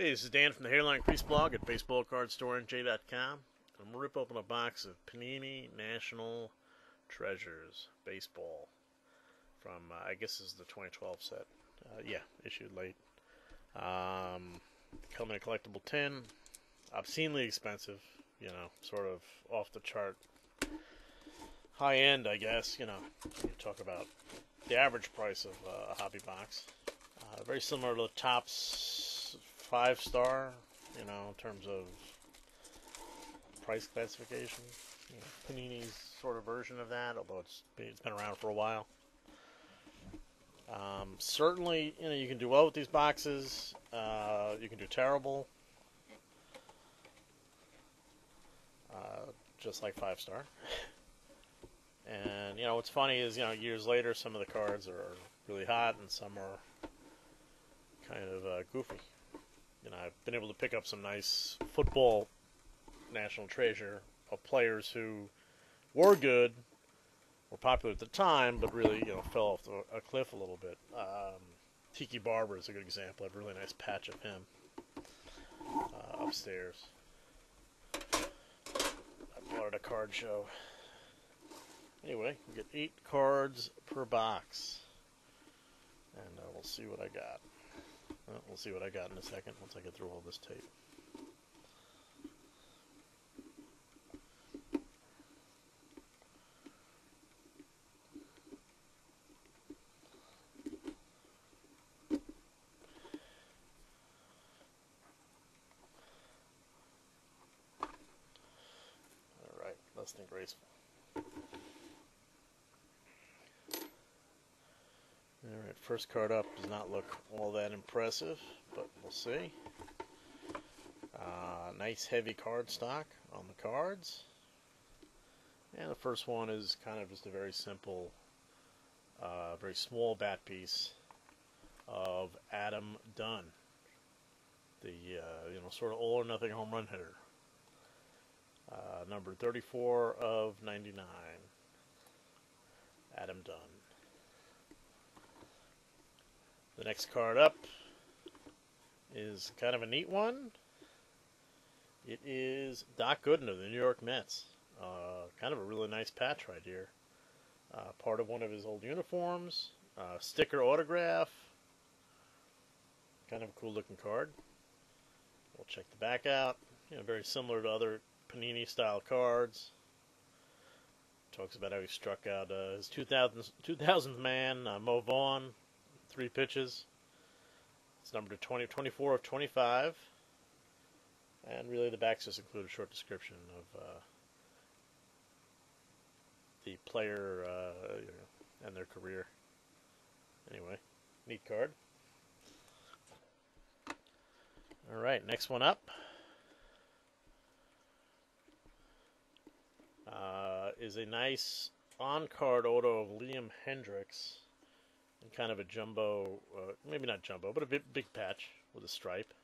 Hey, this is Dan from the Hairline Crease blog at baseballcardstorenj.com. I'm going to rip open a box of Panini National Treasures Baseball from, I guess this is the 2012 set. Yeah, issued late. Come in a collectible tin. Obscenely expensive, you know, sort of off the chart. High end, I guess, you know, when you talk about the average price of a hobby box. Very similar to the Topps 5-star, you know, in terms of price classification. You know, Panini's sort of version of that, although it's been around for a while. Certainly, you know, you can do well with these boxes. You can do terrible, just like 5-star. And, you know, what's funny is, you know, years later, some of the cards are really hot and some are kind of goofy. You know, I've been able to pick up some nice football national treasure of players who were good, were popular at the time, but really, you know, fell off a cliff a little bit. Tiki Barber is a good example. I have a really nice patch of him upstairs. I bought at a card show. Anyway, we get 8 cards per box. And we'll see what I got. Well, we'll see what I got in a second once I get through all this tape. Alright, less than graceful. Alright, first card up does not look all that impressive, but we'll see. Nice heavy card stock on the cards. And the first one is kind of just a very simple, very small bat piece of Adam Dunn. The, you know, sort of all or nothing home run hitter. Number 34 of 99. Adam Dunn. The next card up is kind of a neat one. It is Doc Gooden of the New York Mets. Kind of a really nice patch right here. Part of one of his old uniforms. Sticker autograph. Kind of a cool looking card. We'll check the back out. You know, very similar to other Panini style cards. Talks about how he struck out his 2000th man, Mo Vaughn. 3 pitches. It's number 24 of 25. And really the backs just include a short description of the player you know, and their career. Anyway, neat card. Alright, next one up is a nice on-card auto of Liam Hendricks. And kind of a jumbo, maybe not jumbo, but a big patch with a stripe.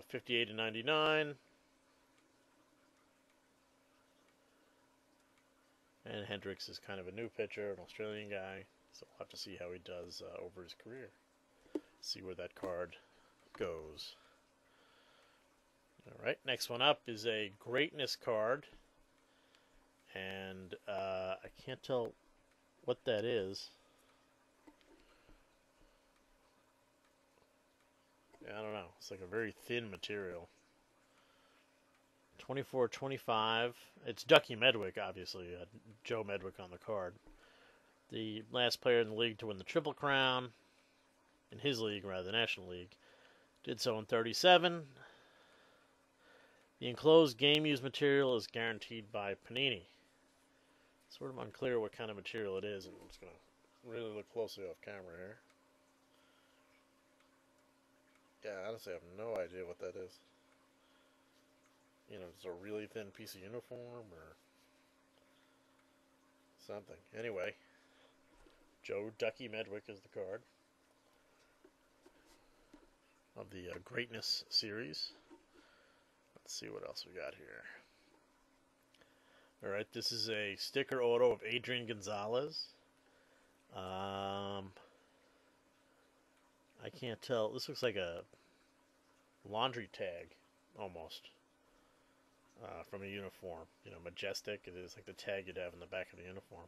58 to 99. And Hendricks is kind of a new pitcher, an Australian guy. So we'll have to see how he does over his career. See where that card goes. Alright, next one up is a greatness card. And I can't tell what that is. I don't know. It's like a very thin material. 24-25. It's Ducky Medwick, obviously. Joe Medwick on the card. The last player in the league to win the Triple Crown. In his league, rather, the National League. Did so in 37. The enclosed game-used material is guaranteed by Panini. Sort of unclear what kind of material it is. And I'm just going to really look closely off camera here. Yeah, honestly, I have no idea what that is. You know, it's a really thin piece of uniform or something. Anyway, Joe Ducky Medwick is the card of the Greatness series. Let's see what else we got here. Alright, this is a sticker auto of Adrian Gonzalez. I can't tell. This looks like a laundry tag, almost, from a uniform. Majestic. It is like the tag you'd have in the back of the uniform.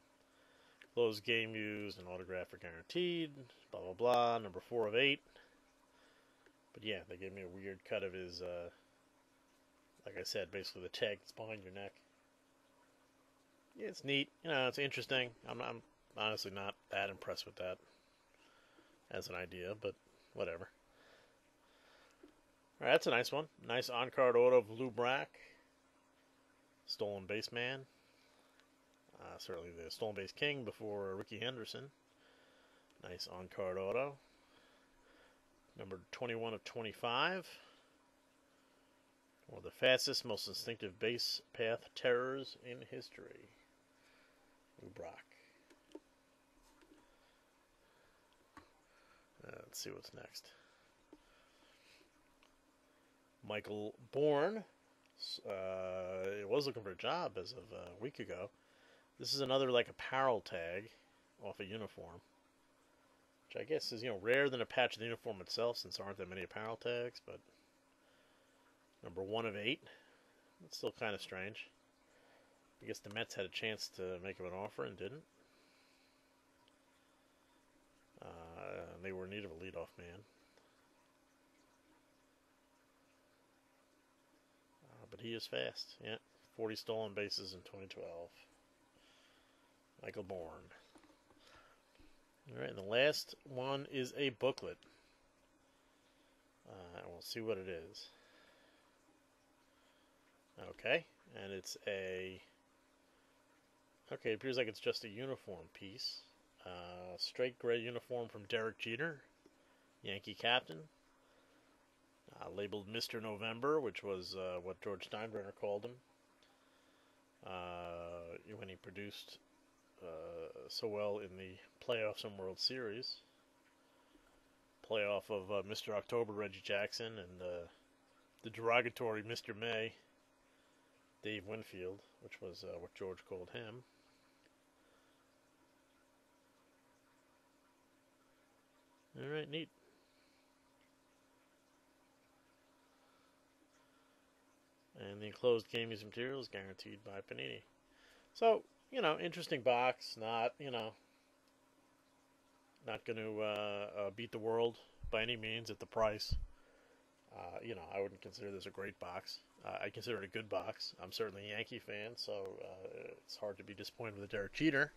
Closed game used and autograph are guaranteed. Blah, blah, blah. Number 4 of 8. But yeah, they gave me a weird cut of his, like I said, basically the tag that's behind your neck. Yeah, it's neat. It's interesting. I'm honestly not that impressed with that as an idea, but whatever. All right, that's a nice one. Nice on-card auto of Lou Brack. Stolen base man. Certainly the stolen base king before Ricky Henderson. Nice on-card auto. Number 21 of 25. One of the fastest, most instinctive base path terrors in history. Lou Brack. Let's see what's next. Michael Bourne. Was looking for a job as of a week ago. This is another like apparel tag off a uniform, which I guess is rarer than a patch of the uniform itself, since there aren't that many apparel tags. But number 1 of 8. That's still kind of strange. I guess the Mets had a chance to make him an offer and didn't. They were in need of a leadoff man. But he is fast. Yeah, 40 stolen bases in 2012. Michael Bourne. All right, and the last one is a booklet. We'll see what it is. Okay, and it's a... Okay, it appears like it's just a uniform piece. Straight gray uniform from Derek Jeter, Yankee captain. Labeled Mr. November, which was what George Steinbrenner called him when he produced so well in the playoffs and World Series. Playoff of Mr. October, Reggie Jackson, and the derogatory Mr. May, Dave Winfield, which was what George called him. All right, neat. And the enclosed game used material is guaranteed by Panini. So, interesting box. Not going to beat the world by any means at the price. I wouldn't consider this a great box. I consider it a good box. I'm certainly a Yankee fan, so it's hard to be disappointed with Derek Jeter.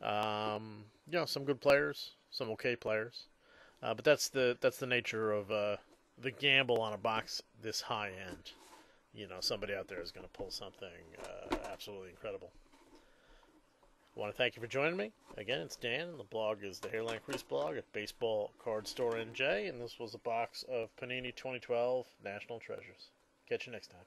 Some good players, some okay players, but that's the nature of the gamble on a box this high end. Somebody out there is going to pull something absolutely incredible. I want to thank you for joining me. Again, it's Dan, and the blog is the Hairline Crease blog at Baseball Card Store NJ, and this was a box of Panini 2012 National Treasures. Catch you next time.